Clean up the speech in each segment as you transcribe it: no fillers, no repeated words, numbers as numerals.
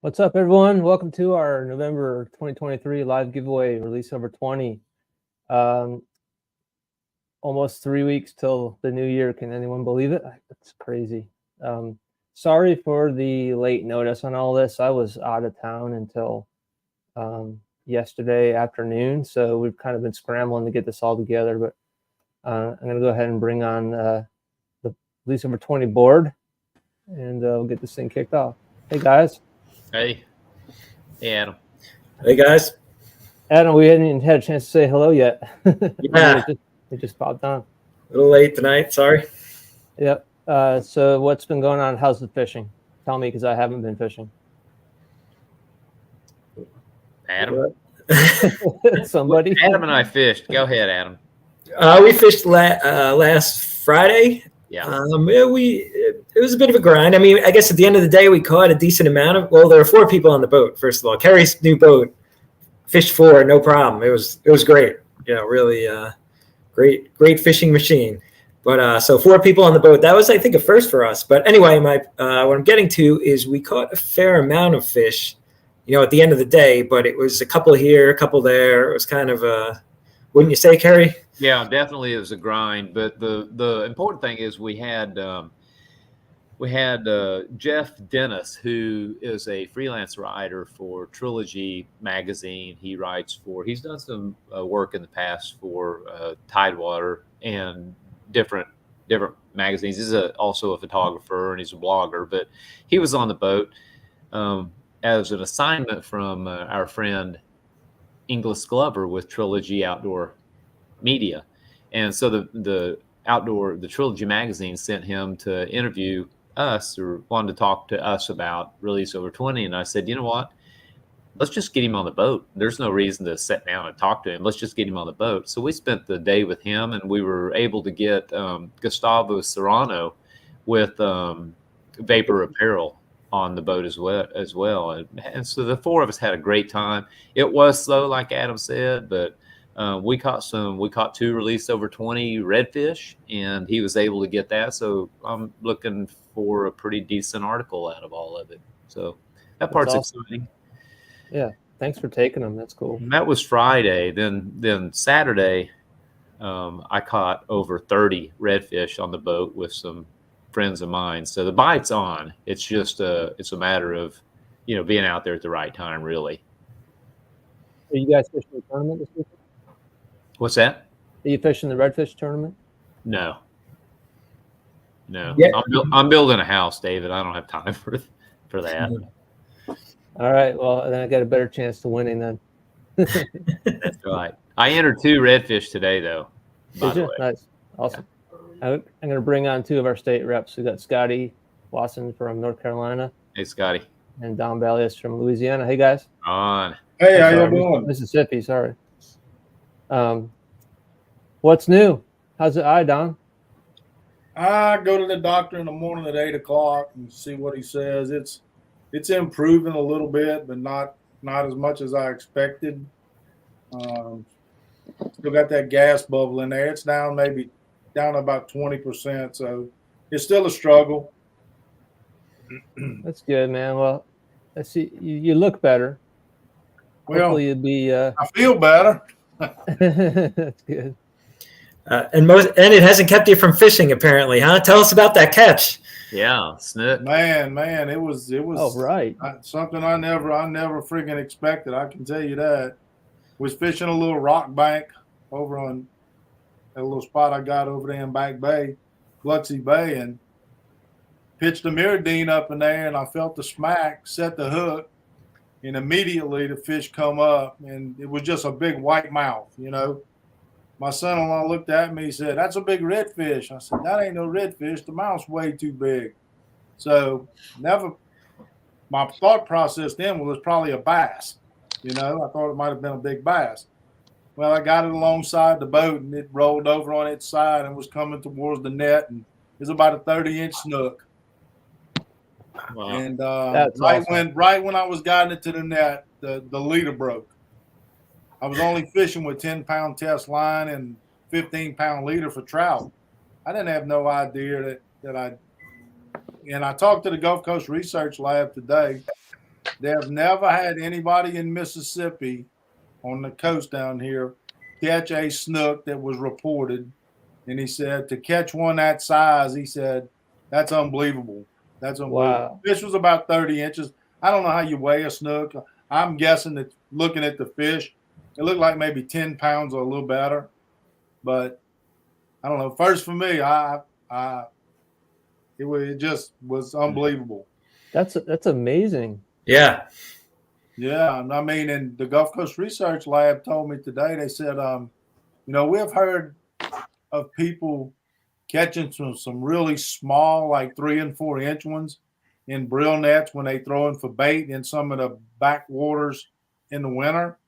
What's up, everyone? Welcome to our November 2023 live giveaway, release over 20. Almost 3 weeks till the new year. Can anyone believe it? It's crazy. Sorry for the late notice on all this. I was out of town until yesterday afternoon, so we've kind of been scrambling to get this all together. But I'm going to go ahead and bring on the release over 20 board, and we'll get this thing kicked off. Hey, guys. Hey. Hey, Adam. Hey, guys. Adam, we hadn't even had a chance to say hello yet. Yeah. it just popped on. A little late tonight, sorry. Yep. So what's been going on? How's the fishing? Tell me, because I haven't been fishing. Adam? Somebody? Adam and I fished. Go ahead, Adam. We fished last Friday. Yeah. It was a bit of a grind. I mean, I guess at the end of the day, we caught a decent amount of. Well, there were 4 people on the boat. First of all, Kerry's new boat, fished 4, no problem. It was great. You know, really great fishing machine. But so 4 people on the boat. That was, I think, a first for us. But anyway, what I'm getting to is we caught a fair amount of fish. You know, at the end of the day, but it was a couple here, a couple there. It was kind of wouldn't you say, Kerry? Yeah, definitely it was a grind. But the important thing is we had Jeff Dennis, who is a freelance writer for Trilogy magazine. He's done some work in the past for Tidewater and different magazines. He's also a photographer and he's a blogger. But he was on the boat as an assignment from our friend Inglis Glover with Trilogy Outdoor Media. And so the Trilogy magazine sent him to interview us, or wanted to talk to us about Release Over 20. And I said, you know what? Let's just get him on the boat. There's no reason to sit down and talk to him. Let's just get him on the boat. So we spent the day with him, and we were able to get Gustavo Serrano with Vapor Apparel on the boat as well. And so the 4 of us had a great time. It was slow, like Adam said, but we caught 2 Release Over 20 redfish, and he was able to get that. So I'm looking for a pretty decent article out of all of it. So that part's awesome. Exciting. Yeah. Thanks for taking them. That's cool. And that was Friday. Then Saturday, I caught over 30 redfish on the boat with some friends of mine. So the bite's on. It's just it's a matter of, being out there at the right time, really. Are you guys fishing the tournament this weekend? What's that? Are you fishing the redfish tournament? No. Yeah. I'm building a house, David. I don't have time for that. All right. Well, then I got a better chance to winning then. That's right. I entered 2 redfish today, though. Did you? Nice. Awesome. Yeah. I'm going to bring on 2 of our state reps. We got Scotty Wasson from North Carolina. Hey, Scotty. And Don Ballius from Louisiana. Hey, guys. On. Hey, how you doing? Mississippi, sorry. What's new? How's the eye, Don? I go to the doctor in the morning at 8 o'clock and see what he says. It's improving a little bit, but not as much as I expected. Still got that gas bubble in there. It's down about 20%, so it's still a struggle. That's good, man. Well, I see you look better. Well, hopefully you'd be. I feel better. That's good. And it hasn't kept you from fishing, apparently, huh? Tell us about that catch. Yeah, snook. Man, it was. Oh, right. Something I never freaking expected. I can tell you that. Was fishing a little rock bank over on a little spot I got over there in Back Bay, Biloxi Bay, and pitched a Mirrodine up in there, and I felt the smack, set the hook, and immediately the fish come up, and it was just a big white mouth, My son-in-law looked at me, he said, "That's a big redfish." I said, "That ain't no redfish. The mouth's way too big." So my thought process then was probably a bass. I thought it might have been a big bass. Well, I got it alongside the boat, and it rolled over on its side and was coming towards the net, and it was about a 30-inch snook. Wow. And right when I was guiding it to the net, the leader broke. I was only fishing with 10-pound test line and 15-pound leader for trout. I didn't have no idea that I talked to the Gulf Coast Research Lab today, they have never had anybody in Mississippi on the coast down here catch a snook that was reported. And he said to catch one that size, he said, that's unbelievable. That's unbelievable. Wow. Fish was about 30 inches. I don't know how you weigh a snook. I'm guessing that looking at the fish, it looked like maybe 10 pounds or a little better. But I don't know. First for me, it just was unbelievable. That's amazing. Yeah. Yeah, I mean, and the Gulf Coast Research Lab told me today, they said, we have heard of people catching some really small, like 3 and 4 inch ones in brill nets when they throw in for bait in some of the backwaters in the winter.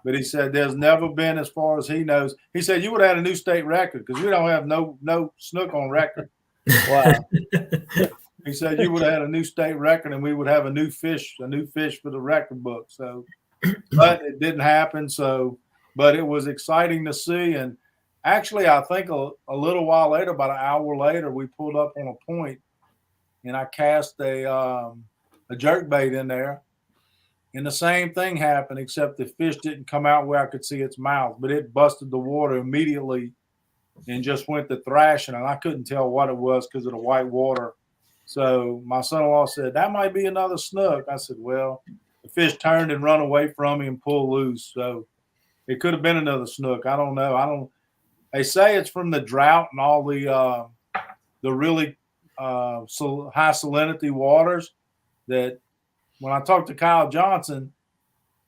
But he said there's never been, as far as he knows. He said you would have had a new state record because we don't have no snook on record. Wow. He said you would have had a new state record and we would have a new fish for the record book. So, but it didn't happen. So, but it was exciting to see. And actually, I think a little while later, about an hour later, we pulled up on a point and I cast a jerkbait in there. And the same thing happened, except the fish didn't come out where I could see its mouth, but it busted the water immediately and just went to thrashing. And I couldn't tell what it was because of the white water. So my son-in-law said, that might be another snook. I said, well, the fish turned and run away from me and pulled loose. So it could have been another snook. I don't know. They say it's from the drought and all the really high salinity waters that when I talked to Kyle Johnson,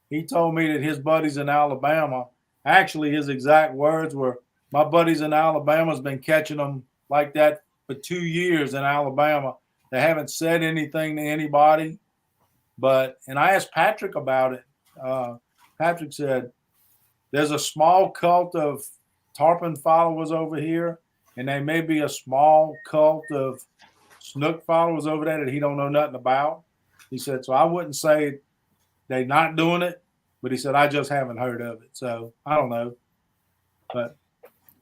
he told me that his buddies in Alabama, actually his exact words were, my buddies in Alabama has been catching them like that for 2 years in Alabama. They haven't said anything to anybody. And I asked Patrick about it. Patrick said, there's a small cult of tarpon followers over here, and there may be a small cult of snook followers over there that he don't know nothing about. He said, so I wouldn't say they're not doing it, but he said, I just haven't heard of it. So I don't know. But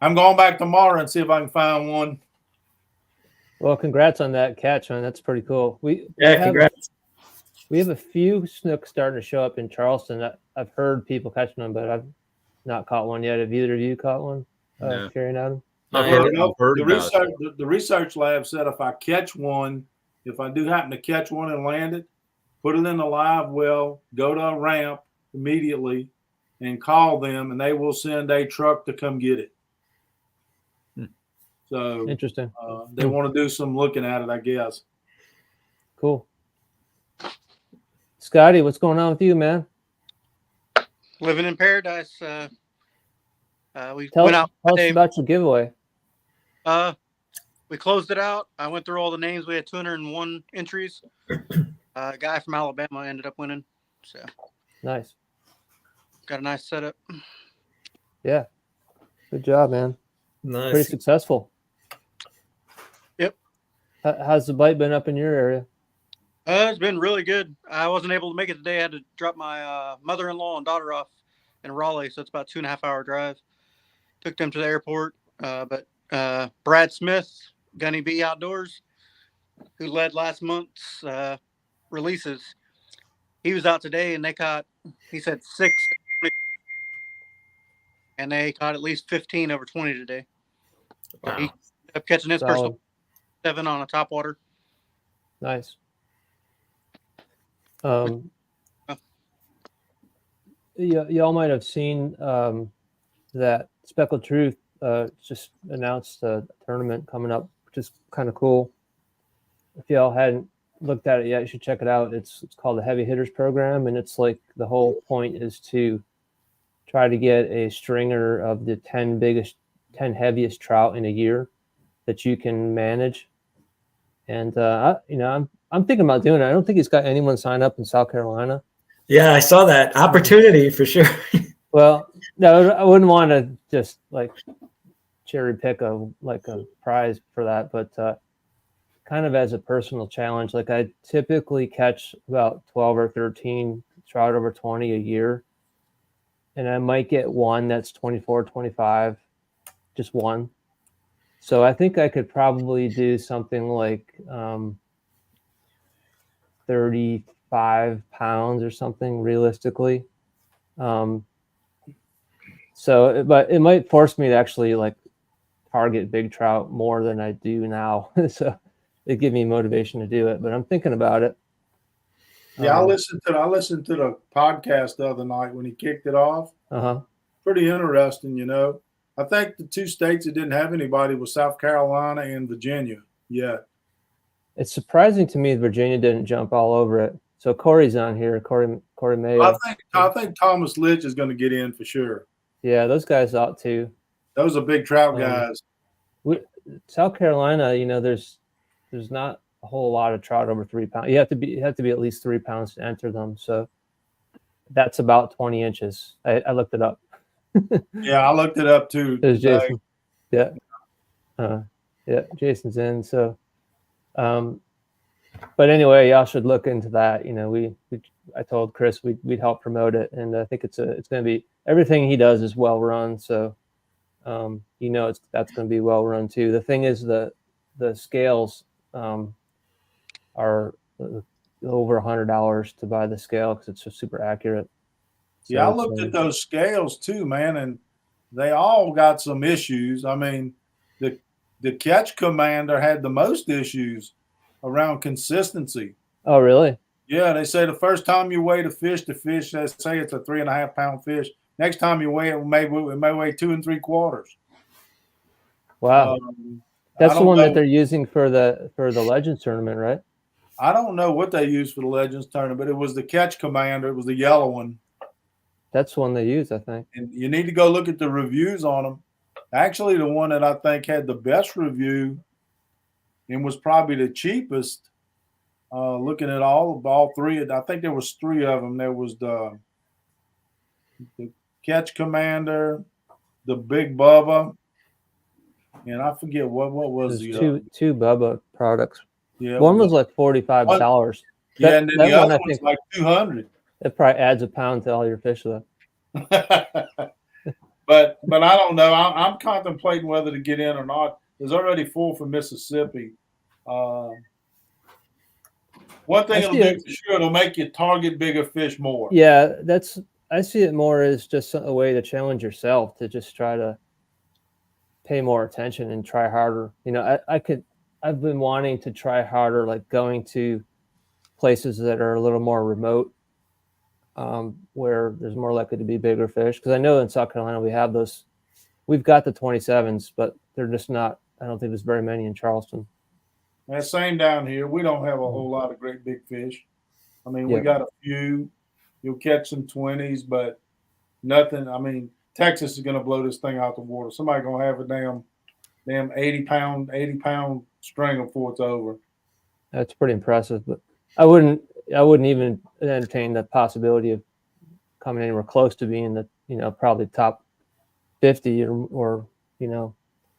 I'm going back tomorrow and see if I can find one. Well, congrats on that catch, man. That's pretty cool. Congrats. We have a few snooks starting to show up in Charleston. I've heard people catching them, but I've not caught one yet. Have either of you caught one? No. Carrying out them? I've heard about it. The research lab said if I catch one, if I do happen to catch one and land it, put it in a live well, go to a ramp immediately and call them, and they will send a truck to come get it. So Interesting. they want to do some looking at it, I guess. Cool. Scotty, what's going on with you, man? Living in paradise. We Tell went out us today. about your giveaway. We closed it out. I went through all the names. We had 201 entries. A guy from Alabama ended up winning. So Nice. got a nice setup. Yeah. Good job, man. Nice. Pretty successful. Yep. How's the bite been up in your area? It's been really good. I wasn't able to make it today. I had to drop my mother-in-law and daughter off in Raleigh, so it's about 2.5 hour drive. Took them to the airport. But Brad Smith, Gunny B Outdoors, who led last month's releases, he was out today and they caught, he said 6, and they caught at least 15 over 20 today. Wow. He ended up catching his Solid. personal 7 on a topwater. Nice. Y'all might have seen that Speckled Truth just announced a tournament coming up, which is kind of cool. If y'all hadn't looked at it yet, you should check it out. It's called the Heavy Hitters Program, and it's like the whole point is to try to get a stringer of the 10 heaviest trout in a year that you can manage. And I'm thinking about doing it. I don't think he's got anyone signed up in South Carolina. Yeah, I saw that opportunity for sure. Well, no, I wouldn't want to just like cherry pick a prize for that, but kind of as a personal challenge. Like I typically catch about 12 or 13 trout over 20 a year, and I might get one that's 24, 25, just one. So I think I could probably do something like 35 5 pounds or something realistically. So, but it might force me to actually like target big trout more than I do now. So it give me motivation to do it, but I'm thinking about it. Yeah, I listened to the podcast the other night when he kicked it off. Uh-huh. Pretty interesting, you know. I think the two states that didn't have anybody was South Carolina and Virginia. Yeah. It's surprising to me Virginia didn't jump all over it. So Corey's on here, Corey Mayo. I think Thomas Litch is going to get in for sure. Yeah, those guys ought to. Those are big trout guys. South Carolina, you know, there's not a whole lot of trout over 3 pounds. You have to be at least 3 pounds to enter them. So that's about 20 inches. I looked it up. Yeah, I looked it up too. There's Jason. Yeah. Yeah, Jason's in. So but anyway, y'all should look into that. You know, I told Chris we'd help promote it, and I think it's going to be, everything he does is well run. So you know, that's going to be well run too. The thing is the scales are over $100 to buy the scale because it's just super accurate. So yeah, I looked at those scales too, man, and they all got some issues. I mean, the Catch Commander had the most issues around consistency. Oh, really? Yeah, they say the first time you weigh the fish, they say it's a 3.5 pound fish. Next time you weigh it, it may weigh 2 3/4. Wow, that's the one that they're using for the Legends tournament, right? I don't know what they used for the Legends tournament, but it was the Catch Commander. It was the yellow one. That's the one they use, I think. And you need to go look at the reviews on them. Actually, the one that I think had the best review and was probably the cheapest, looking at all three, I think there was 3 of them. There was the Catch Commander, the Big Bubba, and I forget what was the two Bubba products. Yeah, one was like $45. Yeah, and then the other one's like $200. It probably adds a pound to all your fish, though. But I don't know. I'm contemplating whether to get in or not. There's already 4 from Mississippi. One thing it'll do for sure, it'll make you target bigger fish more. Yeah, I see it more as just a way to challenge yourself, to just try to pay more attention and try harder. You know, I've been wanting to try harder, like going to places that are a little more remote, where there's more likely to be bigger fish. Because I know in South Carolina we've got the 27s, but they're just not. I don't think there's very many in Charleston. And same down here. We don't have a whole lot of great big fish. I mean, we got a few. You'll catch some 20s, but nothing. I mean, Texas is going to blow this thing out the water. Somebody going to have a damn 80-pound string before it's over. That's pretty impressive, but I wouldn't even entertain the possibility of coming anywhere close to being the, you know, probably top 50 or you know,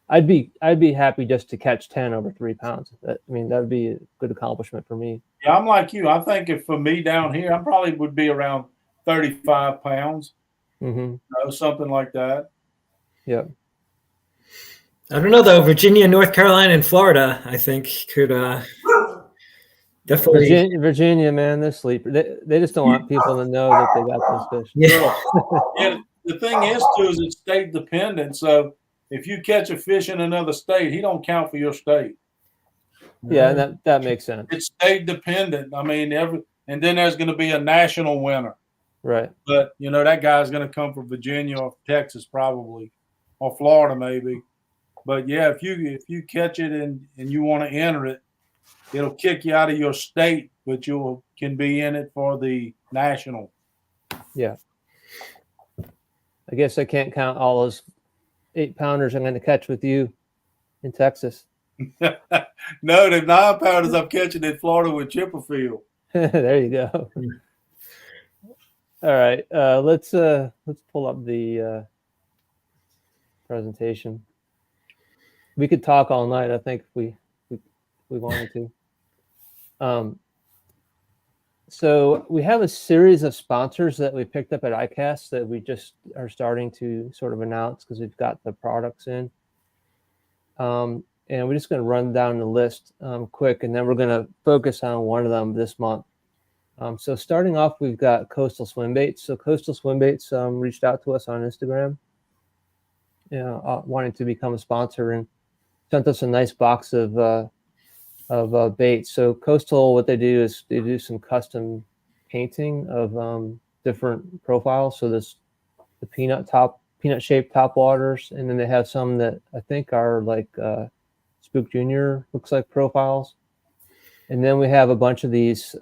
I'd be happy just to catch 10 over 3 pounds. That would be a good accomplishment for me. Yeah, I'm like you. I think if for me down here, I probably would be around 35 pounds. Mm-hmm. You know, something like that. Yeah. I don't know though. Virginia, North Carolina, and Florida, I think could definitely. Virginia, man, they're sleeper. They just don't want people to know that they got those fish. Yeah. Yeah. The thing is too is it's state dependent. So if you catch a fish in another state, he don't count for your state. Yeah, and that makes sense. It's state dependent. I mean, and then there's going to be a national winner. Right. But you know that guy's going to come from Virginia or Texas probably, or Florida maybe. But yeah, if you catch it and you want to enter it, it'll kick you out of your state, but you can be in it for the national. Yeah. I guess I can't count all those 8-pounders I'm going to catch with you in Texas. No, the 9-pounders I'm catching in Florida with Chipperfield. There you go. All right, let's pull up the presentation. We could talk all night, I think, if we wanted to. So we have a series of sponsors that we picked up at ICAST that we just are starting to sort of announce because we've got the products in. And we're just going to run down the list quick, and then we're going to focus on one of them this month. So starting off, we've got Coastal Swim Baits. So Coastal Swim Baits reached out to us on Instagram, wanting to become a sponsor, and sent us a nice box of baits. So Coastal, what they do is they do some custom painting of different profiles. So this the peanut shaped top waters, and then they have some that I think are like Spook Junior looks like profiles, and then we have a bunch of these.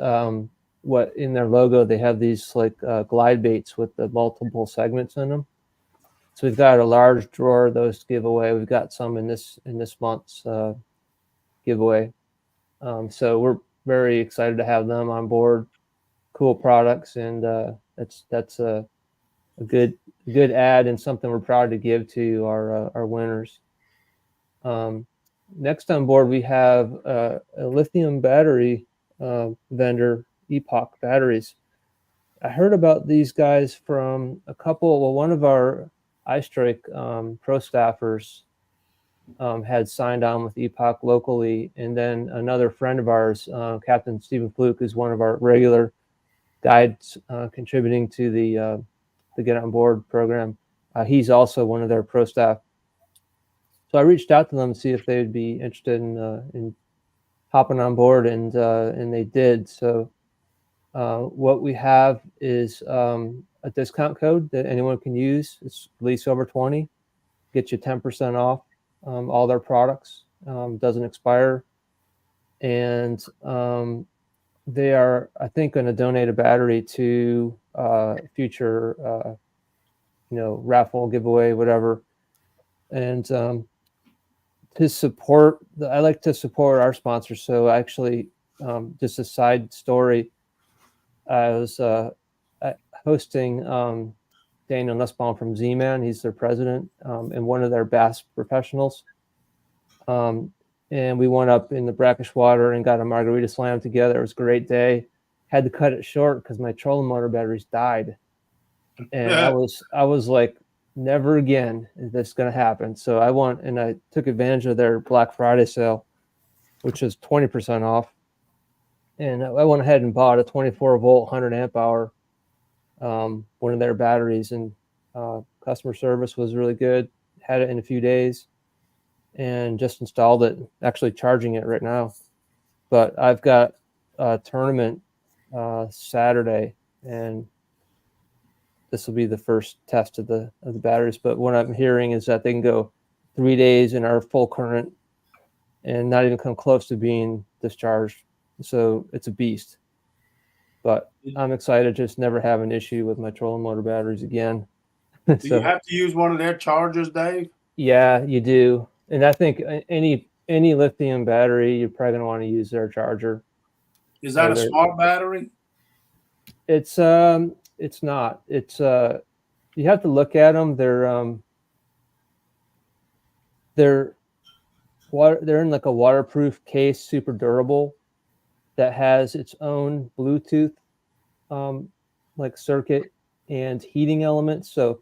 What in their logo they have these like glide baits with the multiple segments in them. So we've got a large drawer of those to give away. We've got some in this month's giveaway. So we're very excited to have them on board. Cool products, and that's a good ad and something we're proud to give to our winners. Next on board, we have a lithium battery vendor, Epoch Batteries. I heard about these guys from one of our iStrike pro staffers had signed on with Epoch locally, and then another friend of ours, Captain Stephen Fluke, who's one of our regular guides contributing to the Get On Board program. He's also one of their pro staff. So I reached out to them to see if they would be interested in hopping on board, and they did. So what we have is a discount code that anyone can use. It's Lease Over 20, get you 10% off all their products. Doesn't expire, and they are, I think, going to donate a battery to future, raffle, giveaway, whatever. And to support, I like to support our sponsors. So actually, just a side story, I was hosting Daniel Nussbaum from Z-Man. He's their president and one of their bass professionals. And we went up in the brackish water and got a margarita slam together. It was a great day. Had to cut it short because my trolling motor batteries died. And I was like, never again is this going to happen. So I took advantage of their Black Friday sale, which is 20% off. And I went ahead and bought a 24 volt, 100 amp hour, one of their batteries, and customer service was really good. Had it in a few days and just installed it, actually charging it right now. But I've got a tournament Saturday, and this will be the first test of the batteries. But what I'm hearing is that they can go 3 days and are full current and not even come close to being discharged. So it's a beast. But I'm excited to just never have an issue with my trolling motor batteries again. Do you have to use one of their chargers, Dave? Yeah, you do. And I think any lithium battery, you're probably going to want to use their charger. Is that a smart battery? It's not. It's you have to look at them. They're in like a waterproof case, super durable, that has its own Bluetooth like circuit and heating elements. So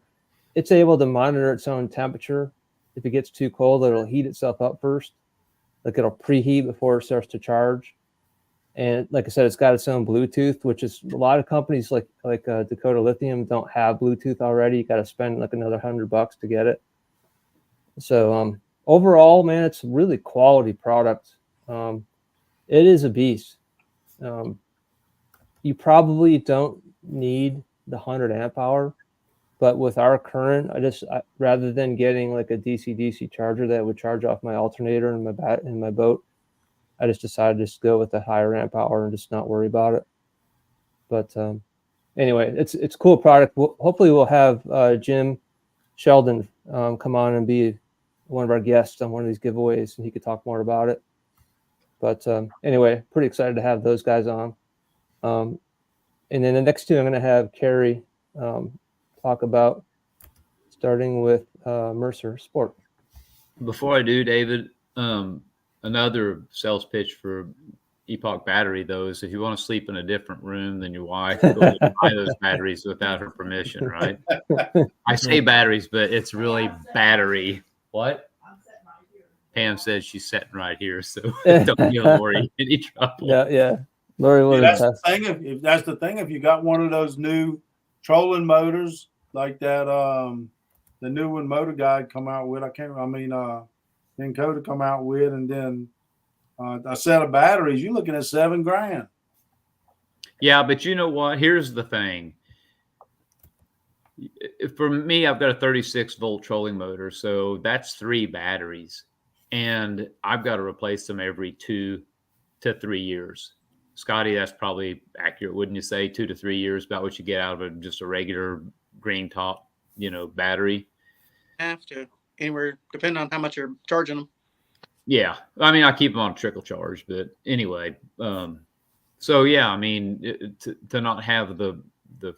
it's able to monitor its own temperature. If it gets too cold, it'll heat itself up first. Like it'll preheat before it starts to charge. And like I said, it's got its own Bluetooth, which is a lot of companies like Dakota Lithium don't have Bluetooth already. You got to spend like another $100 to get it. So overall, man, it's a really quality product. It is a beast. You probably don't need the 100 amp hour, but with our current, rather than getting like a DC charger that would charge off my alternator in my boat, I just decided to just go with the higher amp hour and just not worry about it. But anyway, it's a cool product. Hopefully we'll have Jim Sheldon come on and be one of our guests on one of these giveaways, and he could talk more about it. But anyway, pretty excited to have those guys on. And then the next two I'm going to have Carrie talk about, starting with Mercer Sport. Before I do, David, another sales pitch for Epoch Battery, though, is if you want to sleep in a different room than your wife, go buy those batteries without her permission, right? I say batteries, but it's really battery. What? Pam says she's sitting right here, so don't give Lori any trouble. Yeah. Lori would That's the attest. thing. If that's the thing, if you got one of those new trolling motors like that, the new one Motor Guide come out with, Encode come out with, and then a set of batteries, you're looking at $7,000. Yeah, but you know what? Here's the thing. For me, I've got a 36-volt trolling motor, so that's 3 batteries, and I've got to replace them every 2 to 3 years. Scotty, that's probably accurate, wouldn't you say? 2 to 3 years, about what you get out of just a regular green top, battery. Have to anywhere, depending on how much you're charging them. Yeah, I mean, I keep them on trickle charge, but anyway, so yeah, I mean, to not have the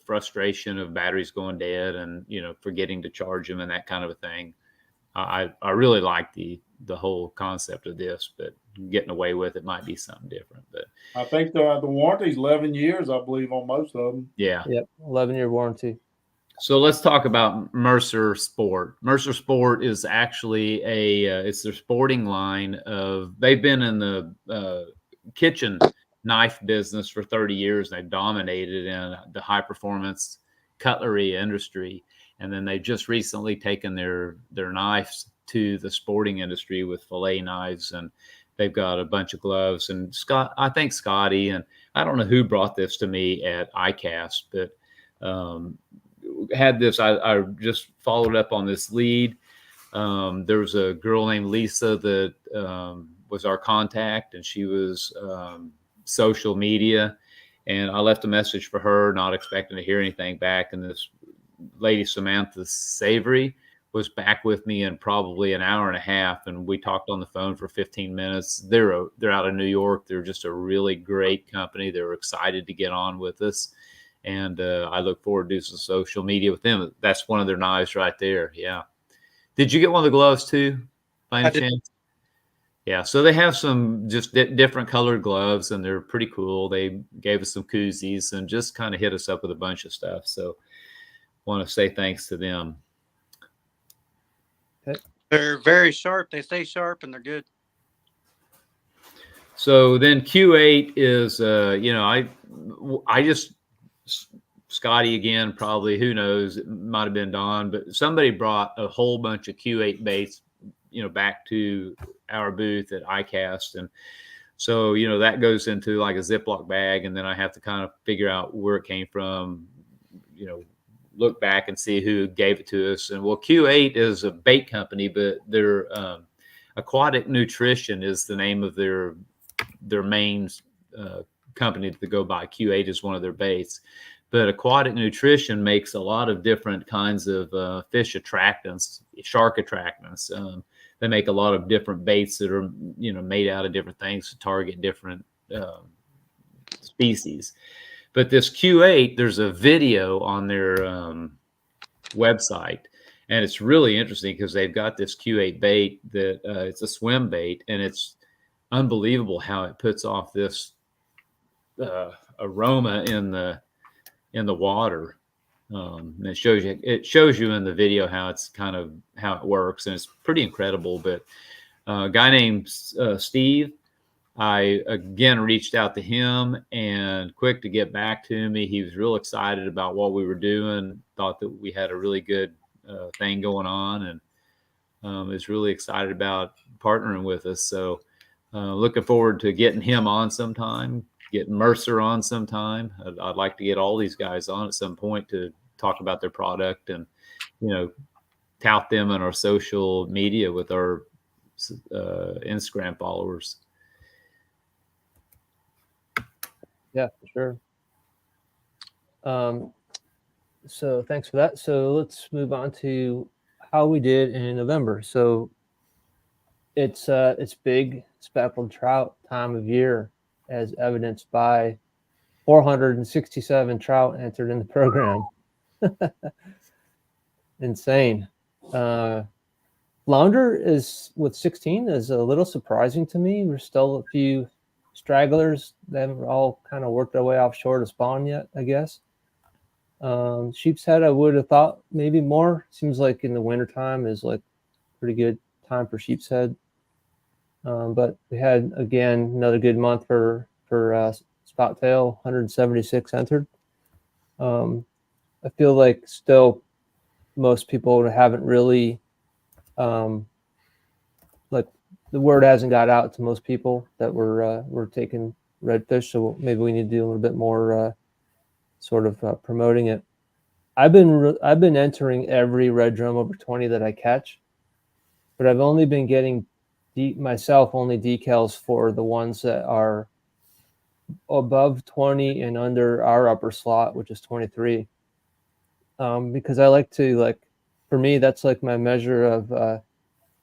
frustration of batteries going dead and forgetting to charge them and that kind of a thing, I really like the whole concept of this, but getting away with it might be something different. But I think the warranty's 11 years, I believe, on most of them. yeah. Yep, 11-year warranty. So let's talk about Mercer Sport. Mercer Sport is actually it's their sporting line of. They've been in the kitchen knife business for 30 years. They've dominated in the high performance cutlery industry, and then they've just recently taken their knives to the sporting industry with fillet knives, and they've got a bunch of gloves. And I think Scotty, and I don't know who brought this to me at ICAST, but had this. I just followed up on this lead. There was a girl named Lisa that was our contact, and she was social media, and I left a message for her, not expecting to hear anything back. And this lady, Samantha Savory, was back with me in probably an hour and a half, and we talked on the phone for 15 minutes. They're out of New York. They're just a really great company. They were excited to get on with us, and I look forward to doing some social media with them. That's one of their knives right there. Yeah. Did you get one of the gloves too, by any chance? Yeah, so they have some just different colored gloves, and they're pretty cool. They gave us some koozies and just kind of hit us up with a bunch of stuff. So want to say thanks to them. Okay. They're very sharp. They stay sharp, and they're good. So then Q8 is, I just, Scotty again, probably, who knows, it might have been Don, but somebody brought a whole bunch of Q8 baits, back to our booth at ICAST. And so, that goes into like a Ziploc bag, and then I have to kind of figure out where it came from, look back and see who gave it to us. And well, Q8 is a bait company, but their Aquatic Nutrition is the name of their main company that they go by. Q8 is one of their baits. But Aquatic Nutrition makes a lot of different kinds of fish attractants, shark attractants. They make a lot of different baits that are, made out of different things to target different species. But this Q8, there's a video on their website, and it's really interesting because they've got this Q8 bait that it's a swim bait, and it's unbelievable how it puts off this aroma in the water. And it shows you in the video how it works, and it's pretty incredible. But a guy named Steve, I again reached out to him, and quick to get back to me. He was real excited about what we were doing, thought that we had a really good thing going on, and is really excited about partnering with us. So looking forward to getting him on sometime, getting Mercer on sometime. I'd like to get all these guys on at some point to talk about their product and, tout them on our social media with our Instagram followers. Yeah, for sure. So thanks for that. So let's move on to how we did in November. So it's big speckled trout time of year, as evidenced by 467 trout entered in the program. Insane. Flounder is with 16 is a little surprising to me. We're still a few stragglers. They haven't all kind of worked their way offshore to spawn yet, I guess. Sheep's head, I would have thought maybe more. Seems like in the wintertime is like pretty good time for sheep's head. But we had, again, another good month for spot tail, 176 entered. I feel like still most people haven't really, like the word hasn't got out to most people that we're taking redfish. So maybe we need to do a little bit more sort of promoting it. I've been entering every red drum over 20 that I catch, but I've only been getting only decals for the ones that are above 20 and under our upper slot, which is 23. Because I like to, for me, that's like my measure of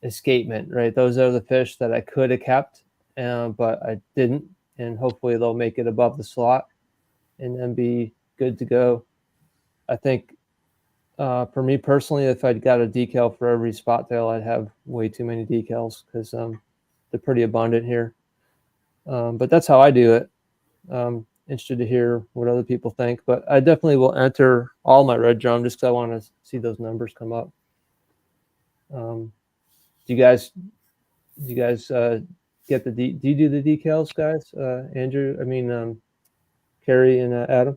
escapement, right? Those are the fish that I could have kept, but I didn't, and hopefully they'll make it above the slot and then be good to go. I think for me personally, if I'd got a decal for every spot tail, I'd have way too many decals because they're pretty abundant here. But that's how I do it. Interested to hear what other people think, but I definitely will enter all my red drum just because I want to see those numbers come up. Do you guys get do you do the decals, guys? Andrew, Carrie and Adam.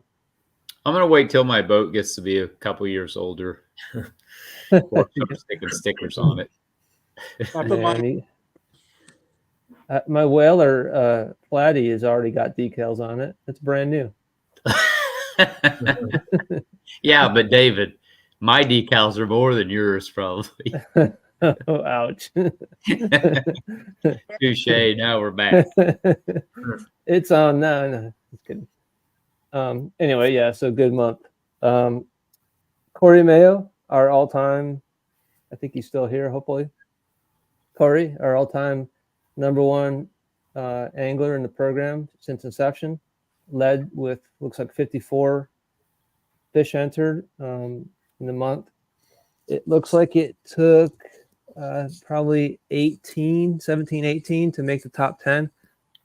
I'm gonna wait till my boat gets to be a couple years older. Or start sticking stickers on it. I put My whaler Flatty has already got decals on it. It's brand new. Yeah, but David, my decals are more than yours, probably. Oh, ouch. Touche. Now we're back. It's on. No, just kidding. Anyway, yeah, so good month. Corey Mayo, our all-time, I think he's still here, hopefully. Corey, our all-time #1 angler in the program since inception, led with, looks like 54 fish entered in the month. It looks like it took probably 17, 18 to make the top 10.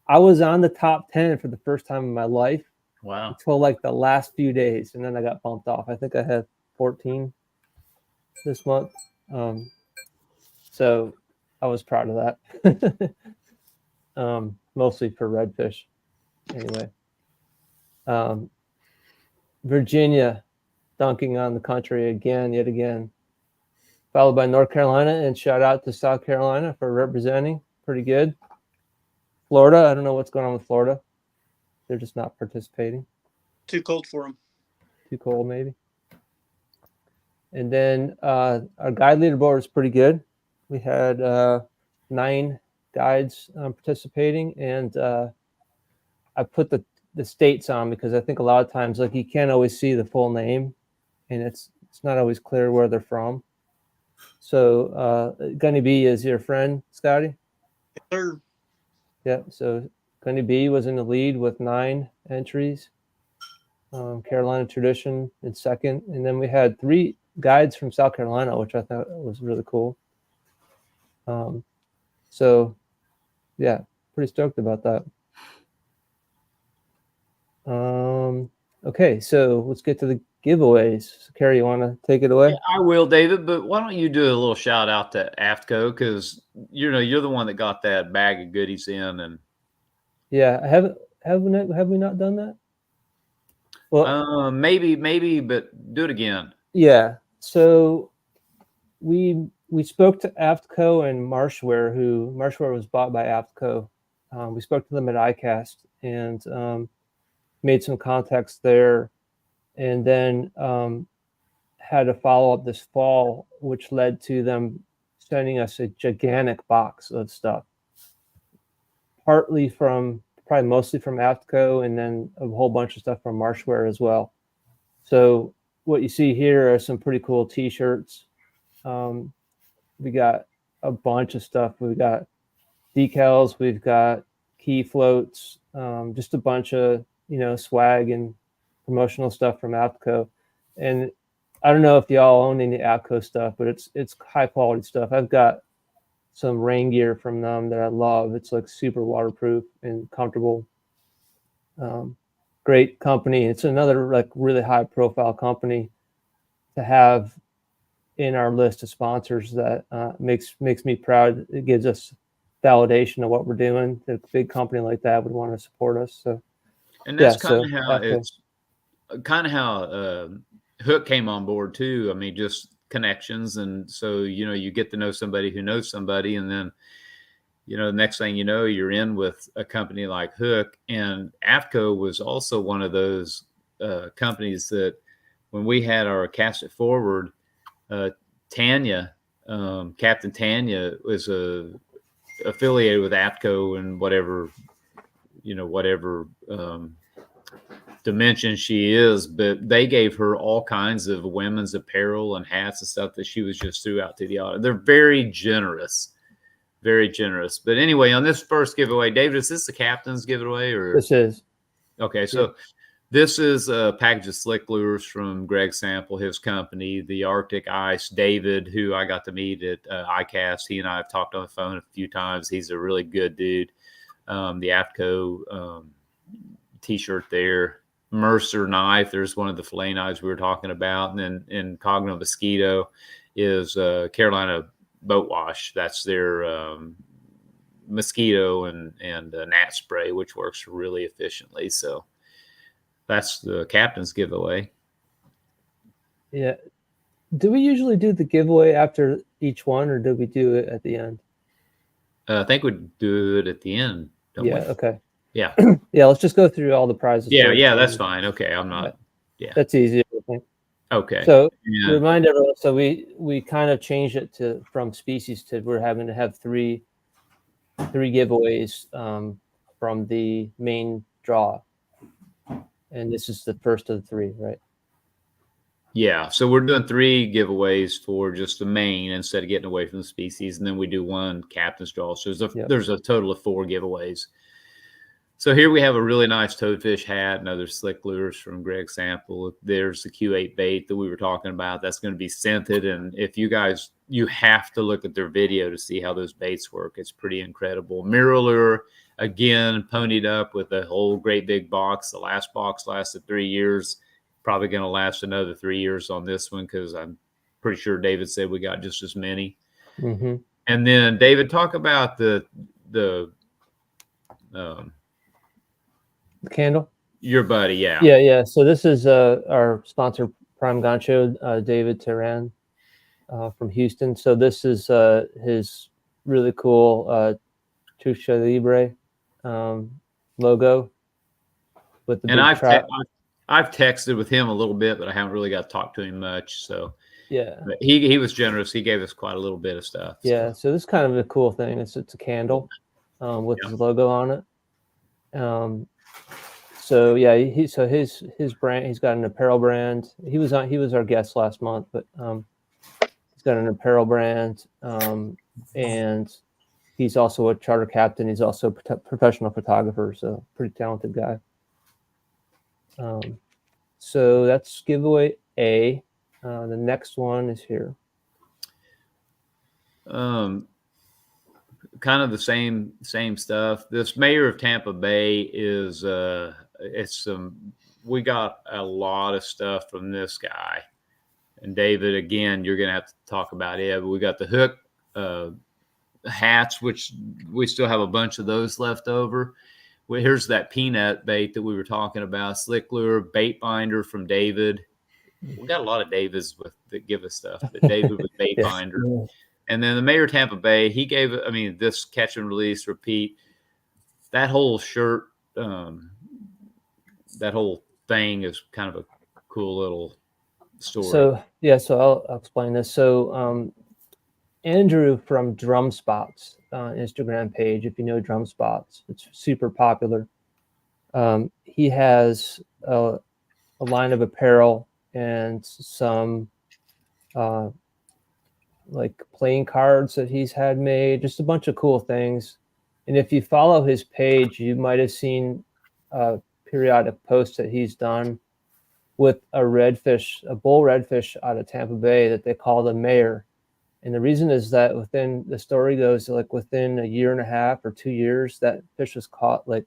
I was on the top 10 for the first time in my life. Wow. Until like the last few days, and then I got bumped off. I think I had 14 this month. So I was proud of that. Mostly for redfish. Anyway. Virginia dunking on the country yet again. Followed by North Carolina, and shout out to South Carolina for representing. Pretty good. Florida, I don't know what's going on with Florida. They're just not participating. Too cold for them. Too cold, maybe. And then our guide leaderboard is pretty good. We had 9 guides participating, and I put the states on because I think a lot of times, like, you can't always see the full name, and it's not always clear where they're from. So Gunny B is your friend, Scotty? Yes, sir. Yeah, so Gunny B was in the lead with 9 entries. Carolina Tradition in second. And then we had 3 guides from South Carolina, which I thought was really cool. So, yeah, pretty stoked about that. Okay, so let's get to the giveaways. So, Carrie, you want to take it away? Yeah, I will, David, but why don't you do a little shout out to AFTCO, because you're the one that got that bag of goodies in. And yeah, have we not done that? Well, maybe, but do it again. Yeah. So we spoke to AFTCO and Marshware was bought by AFTCO. We spoke to them at ICAST and made some contacts there, and then had a follow-up this fall, which led to them sending us a gigantic box of stuff, probably mostly from AFTCO, and then a whole bunch of stuff from Marshware as well. So what you see here are some pretty cool t-shirts. We got a bunch of stuff. We've got decals, we've got key floats, just a bunch of swag and promotional stuff from AFTCO. And I don't know if y'all own any AFTCO stuff, but it's high quality stuff. I've got some rain gear from them that I love. It's like super waterproof and comfortable. Great company. It's another like really high profile company to have in our list of sponsors. That makes me proud. It gives us validation of what we're doing. That a big company like that would want to support us. So And that's Yeah, kind so of how after- it's kind of how Hook came on board too. I mean, just connections, and so you get to know somebody who knows somebody, and then the next thing you know, you're in with a company like Hook. And AFCO was also one of those companies that when we had our Cast It Forward, Tanya, Captain Tanya was affiliated with AFCO and whatever dimension she is, but they gave her all kinds of women's apparel and hats and stuff that she was just threw out to the audience. They're very generous. Very generous. But anyway, on this first giveaway, David, is this the captain's giveaway or? This is. Okay, so this is a package of slick lures from Greg Sample, his company, the Arctic Ice. David, who I got to meet at ICAST, he and I have talked on the phone a few times. He's a really good dude. The AFCO T-shirt there. Mercer knife. There's one of the fillet knives we were talking about. And then Incognito Mosquito is Carolina Boat Wash. That's their mosquito and gnat spray, which works really efficiently. So that's the captain's giveaway. Yeah. Do we usually do the giveaway after each one, or do we do it at the end? I think we do it at the end, don't we? Okay. Yeah. Yeah, let's just go through all the prizes. Yeah, that's fine. Okay, I'm not. Yeah. That's easy, I think. Okay. So Yeah. remind everyone. So we kind of changed it from species to we're having to have three giveaways from the main draw, and this is the first of the three, right? Yeah. So we're doing 3 giveaways for just the main instead of getting away from the species, and then we do 1 captain's draw. So there's a total of 4 giveaways. So here we have a really nice toadfish hat and other slick lures from Greg Sample. There's the Q8 bait that we were talking about. That's going to be scented. And if you have to look at their video to see how those baits work. It's pretty incredible. Mirror again, ponied up with a whole great big box. The last box lasted 3 years. Probably going to last another 3 years on this one because I'm pretty sure David said we got just as many. Mm-hmm. And then David, talk about the candle. Your buddy, yeah. Yeah. So this is our sponsor, Prime Gancho, David Teran from Houston. So this is his really cool Chucha Libre logo with the. And I've texted with him a little bit, but I haven't really got to talk to him much. So yeah, but he was generous. He gave us quite a little bit of stuff. Yeah. So this is kind of a cool thing. It's a candle with his logo on it. So yeah, his brand. He's got an apparel brand. He was our guest last month, but he's got an apparel brand, and he's also a charter captain. He's also a professional photographer. So pretty talented guy. So that's giveaway A. The next one is here. Kind of the same stuff. This mayor of Tampa Bay is we got a lot of stuff from this guy. And David, again, you're gonna have to talk about it, but we got the Hook hats, which we still have a bunch of those left over. Well, here's that peanut bait that we were talking about, slick lure, bait binder from David. We got a lot of Davids that give us stuff, but David with bait binder. And then the mayor of Tampa Bay, he gave, this catch and release, repeat, that whole shirt, that whole thing is kind of a cool little story. So I'll explain this. So Andrew from Drum Spots Instagram page, if you know Drum Spots, it's super popular. He has a line of apparel and some like playing cards that he's had made, just a bunch of cool things. And if you follow his page, you might have seen periodic posts that he's done with a bull redfish out of Tampa Bay that they call the mayor. And the reason is that the story goes like within a year and a half or 2 years, that fish was caught I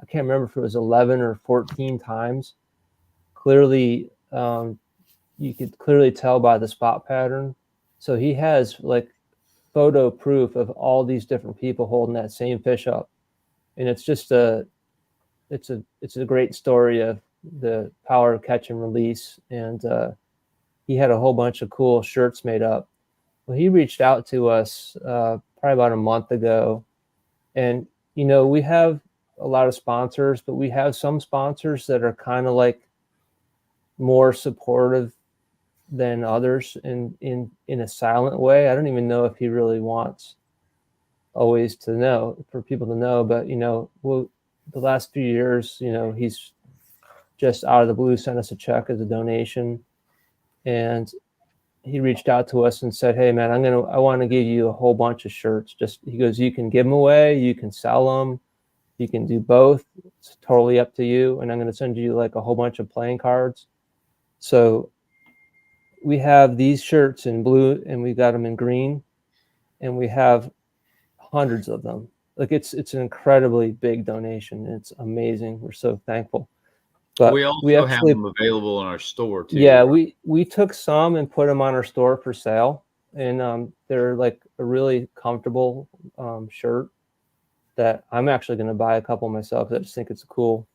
can't remember if it was 11 or 14 times. Clearly, you could clearly tell by the spot pattern. So he has photo proof of all these different people holding that same fish up. And it's just it's a great story of the power of catch and release. And he had a whole bunch of cool shirts made up. Well, he reached out to us probably about a month ago, and we have a lot of sponsors, but we have some sponsors that are kind of like more supportive than others in a silent way. I don't even know if he really wants always for people to know, but the last few years, he's just out of the blue sent us a check as a donation, and he reached out to us and said, "Hey man, I want to give you a whole bunch of shirts." He goes, "You can give them away, you can sell them, you can do both. It's totally up to you. And I'm going to send you like a whole bunch of playing cards." So we have these shirts in blue, and we got them in green, and we have hundreds of them. Like it's an incredibly big donation. It's amazing. We're so thankful. But we also have them available in our store too. Yeah, we took some and put them on our store for sale, and they're like a really comfortable shirt that I'm actually going to buy a couple myself. I just think it's a cool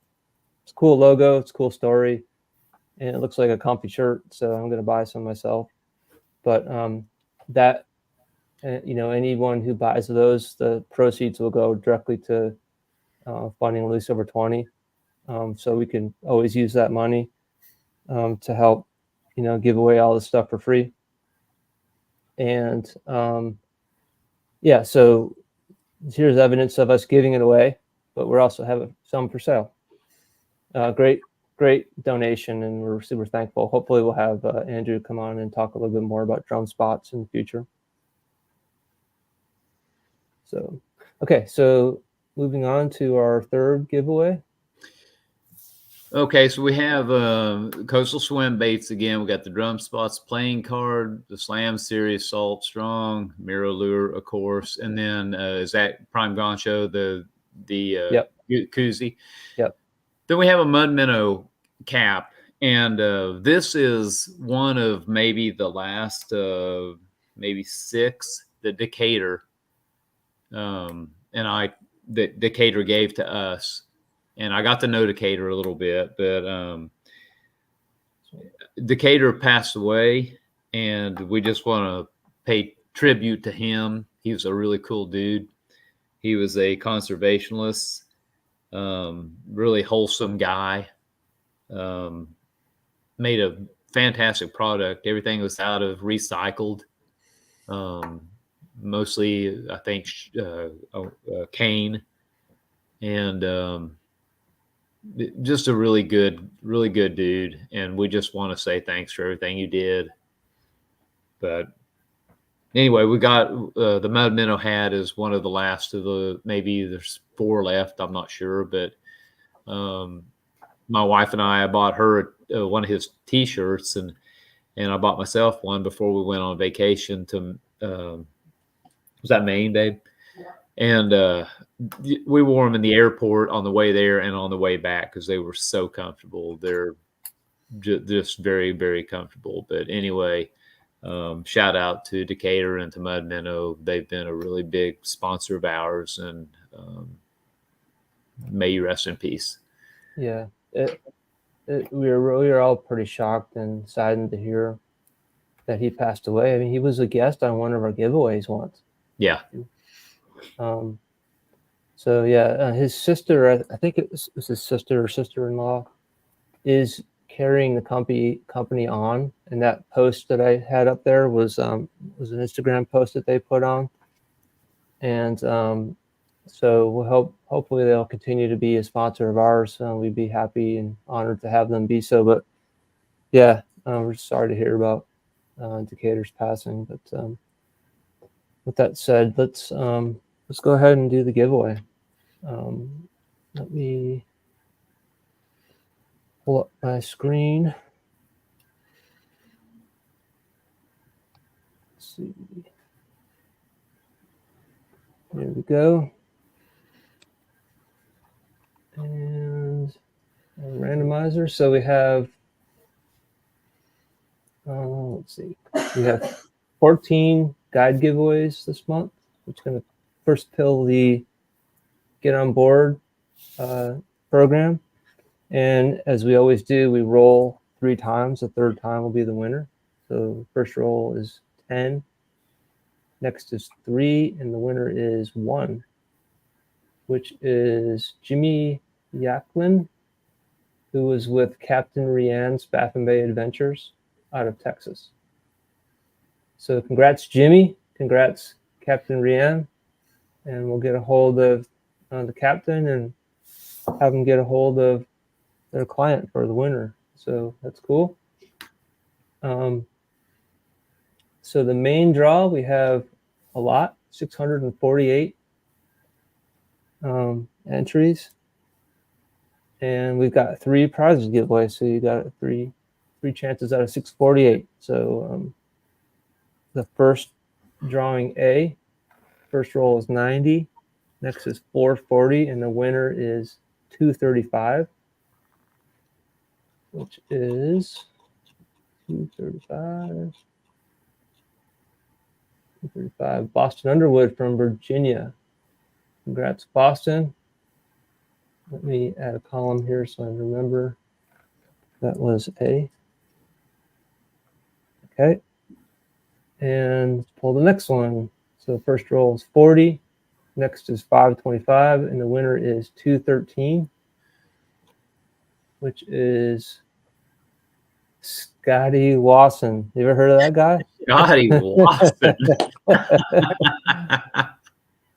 logo, it's a cool story, and it looks like a comfy shirt. So I'm going to buy some myself. But anyone who buys those, the proceeds will go directly to funding Loose Over 20. So we can always use that money to help, give away all this stuff for free. And so here's evidence of us giving it away, but we're also having some for sale. Great donation, and we're super thankful. Hopefully we'll have Andrew come on and talk a little bit more about drum spots in the future. So, okay, so moving on to our third giveaway. Okay, so we have Coastal Swim Baits again. We got the Drum Spots playing card, the Slam Series Salt Strong, Miro Lure, of course, and then is that Prime Gancho, the Yep. koozie. Yep. Then we have a Mud Minnow cap, and this is one of maybe the last maybe 6 that Decatur that Decatur gave to us. And I got to know Decatur a little bit, but Decatur passed away, and we just want to pay tribute to him. He was a really cool dude. He was a conservationist, really wholesome guy, made a fantastic product. Everything was out of recycled, mostly, I think, cane, and just a really good dude. And we just want to say thanks for everything you did. But anyway, we got the Mud Minnow hat is one of the last of the, maybe there's 4 left, I'm not sure, but my wife and I bought her one of his t-shirts, and I bought myself one before we went on vacation to was that Maine, babe? And we wore them in the airport on the way there and on the way back because they were so comfortable. They're just very, very comfortable. But anyway, shout out to Decatur and to Mud Minnow. They've been a really big sponsor of ours, and may you rest in peace. Yeah, we were all pretty shocked and saddened to hear that he passed away. I mean, he was a guest on one of our giveaways once. Yeah. So yeah, his sister, I think it was his sister or sister-in-law, is carrying the company on, and that post that I had up there was an Instagram post that they put on, and so we'll hopefully they'll continue to be a sponsor of ours. We'd be happy and honored to have them be so. But yeah, we're sorry to hear about Decatur's passing. But with that said, let's go ahead and do the giveaway. Let me pull up my screen. Let's see. There we go. And a randomizer. So we have, let's see, we have 14 guide giveaways this month, which is going to first fill the Get on Board program. And as we always do, we roll 3 times. The third time will be the winner. So first roll is 10. Next is 3, and the winner is 1, which is Jimmy Yaklin, who was with Captain Rianne's Baffin Bay Adventures out of Texas. So congrats, Jimmy. Congrats, Captain Rianne. And we'll get a hold of the captain and have them get a hold of their client for the winner. So that's cool. So the main draw, we have a lot, 648 entries. And we've got 3 prizes to give away. So you got three chances out of 648. So the first drawing A, first roll is 90. Next is 440, and the winner is 235, which is 235. Boston Underwood from Virginia. Congrats, Boston. Let me add a column here so I remember that was A. Okay. And let's pull the next one. So the first roll is 40. Next is 525, and the winner is 213, which is Scotty Wasson. You ever heard of that guy? Scotty Watson.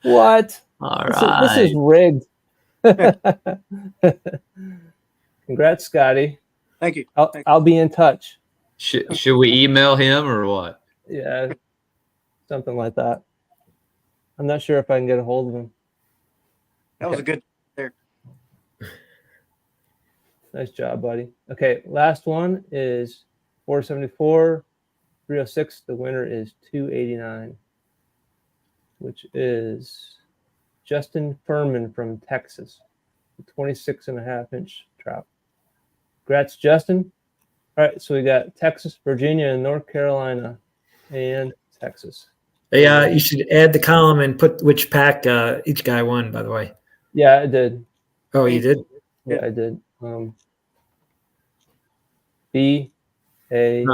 What? All This is rigged. Congrats, Scotty. Thank you. I'll be in touch. Should we email him or what? Yeah, something like that. I'm not sure if I can get a hold of him. That was a good. Nice job, buddy. Okay, last one is 474, 306. The winner is 289, which is Justin Furman from Texas, 26.5-inch trout. Congrats, Justin. All right, so we got Texas, Virginia, and North Carolina, and Texas. Hey, you should add the column and put which pack each guy won, by the way. Yeah, I did. Oh, you did? Yeah, I did. B, A,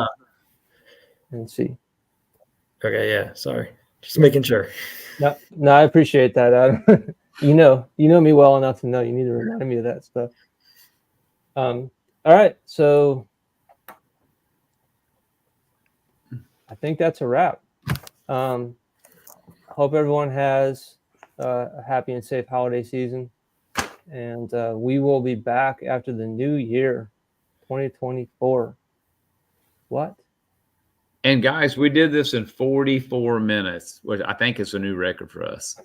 and C. Okay, yeah. Sorry. Just making sure. No, I appreciate that, Adam. you know me well enough to know you need to remind me of that stuff. All right, so I think that's a wrap. Hope everyone has a happy and safe holiday season, and we will be back after the new year, 2024. What? And guys, we did this in 44 minutes, which I think is a new record for us.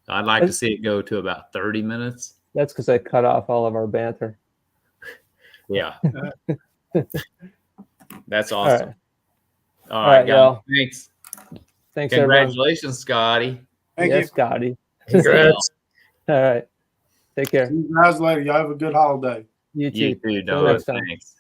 I'd like to see it go to about 30 minutes. That's because I cut off all of our banter. Yeah. That's All awesome. right. All right, guys. y'all. Thanks. Thanks, everyone. Congratulations, Scotty. Thank Yes, you. Scotty. Congrats. All right. Take care. See you guys later. Y'all have a good holiday. You too. You too, Till Noah. next time. Thanks.